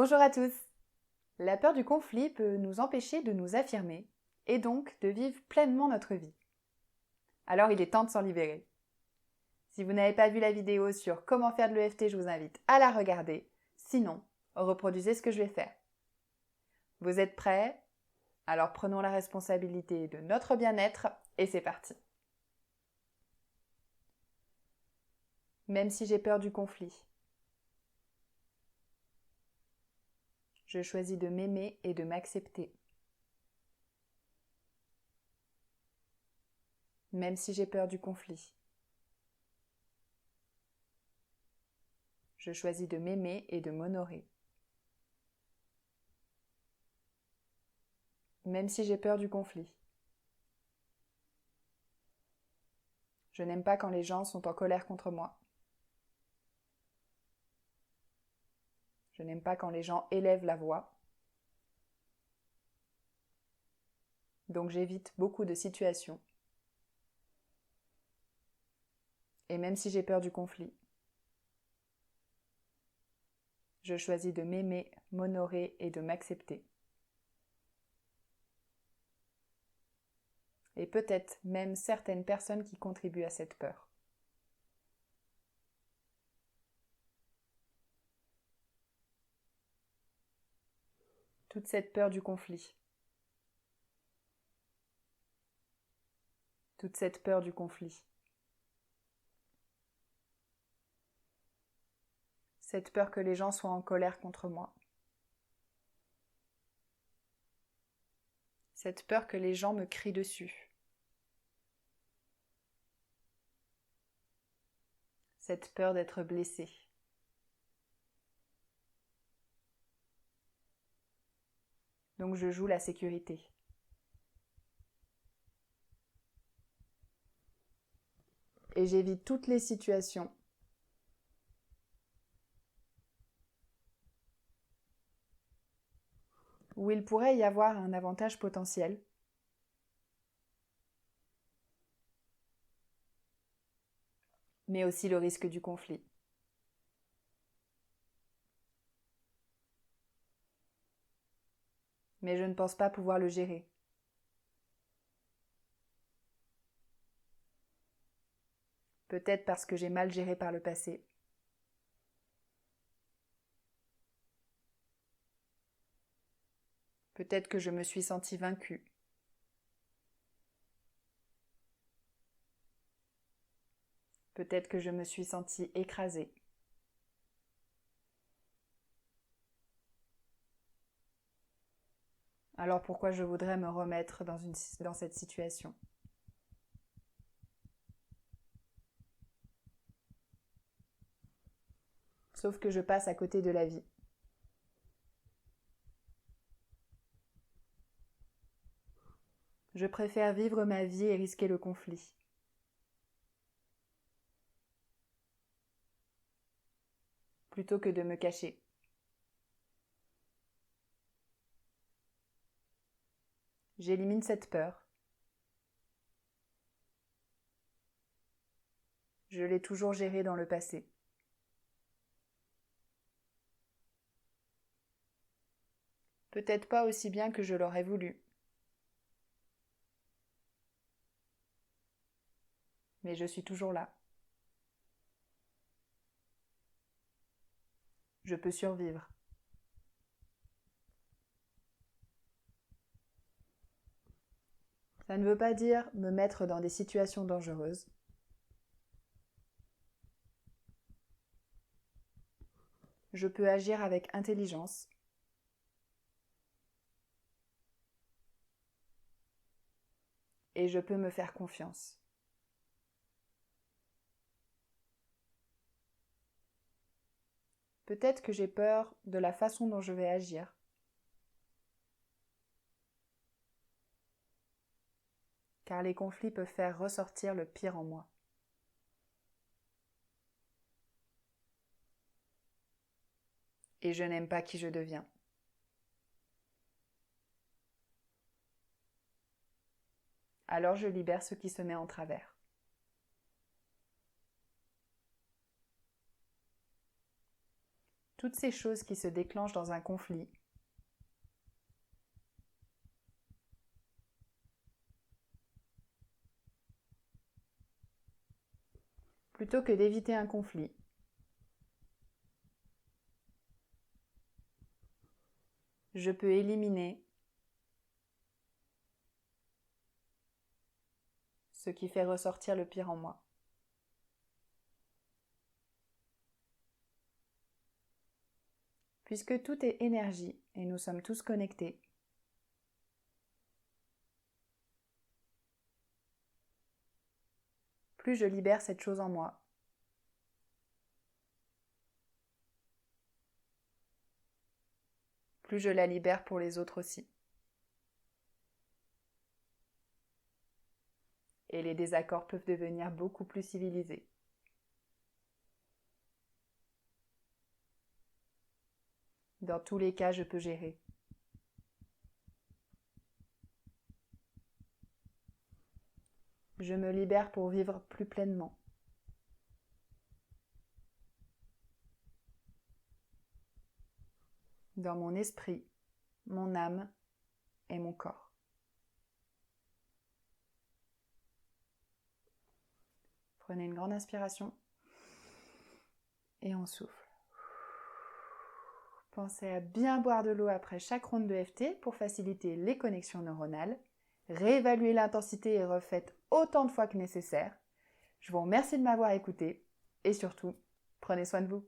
Bonjour à tous! La peur du conflit peut nous empêcher de nous affirmer et donc de vivre pleinement notre vie. Alors il est temps de s'en libérer. Si vous n'avez pas vu la vidéo sur comment faire de l'EFT, je vous invite à la regarder. Sinon, reproduisez ce que je vais faire. Vous êtes prêts? Alors prenons la responsabilité de notre bien-être et c'est parti. Même si j'ai peur du conflit, je choisis de m'aimer et de m'accepter. Même si j'ai peur du conflit, je choisis de m'aimer et de m'honorer. Même si j'ai peur du conflit, je n'aime pas quand les gens sont en colère contre moi. Je n'aime pas quand les gens élèvent la voix. Donc j'évite beaucoup de situations. Et même si j'ai peur du conflit, je choisis de m'aimer, m'honorer et de m'accepter. Et peut-être même certaines personnes qui contribuent à cette peur. Toute cette peur du conflit. Toute cette peur du conflit. Cette peur que les gens soient en colère contre moi. Cette peur que les gens me crient dessus. Cette peur d'être blessée. Donc je joue la sécurité. Et j'évite toutes les situations où il pourrait y avoir un avantage potentiel, mais aussi le risque du conflit. Mais je ne pense pas pouvoir le gérer. Peut-être parce que j'ai mal géré par le passé. Peut-être que je me suis sentie vaincue. Peut-être que je me suis sentie écrasée. Alors pourquoi je voudrais me remettre dans cette situation? Sauf que je passe à côté de la vie. Je préfère vivre ma vie et risquer le conflit. Plutôt que de me cacher. J'élimine cette peur. Je l'ai toujours gérée dans le passé. Peut-être pas aussi bien que je l'aurais voulu. Mais je suis toujours là. Je peux survivre. Ça ne veut pas dire me mettre dans des situations dangereuses. Je peux agir avec intelligence. Et je peux me faire confiance. Peut-être que j'ai peur de la façon dont je vais agir. Car les conflits peuvent faire ressortir le pire en moi. Et je n'aime pas qui je deviens. Alors je libère ce qui se met en travers. toutes ces choses qui se déclenchent dans un conflit, plutôt que d'éviter un conflit. Je peux éliminer ce qui fait ressortir le pire en moi. Puisque tout est énergie et nous sommes tous connectés, plus je libère cette chose en moi, plus je la libère pour les autres aussi. Et les désaccords peuvent devenir beaucoup plus civilisés. Dans tous les cas, je peux gérer. Je me libère pour vivre plus pleinement. Dans mon esprit, mon âme et mon corps. Prenez une grande inspiration et on souffle. Pensez à bien boire de l'eau après chaque ronde de FT pour faciliter les connexions neuronales. Réévaluez l'intensité et refaites autant de fois que nécessaire. Je vous remercie de m'avoir écouté et surtout, prenez soin de vous.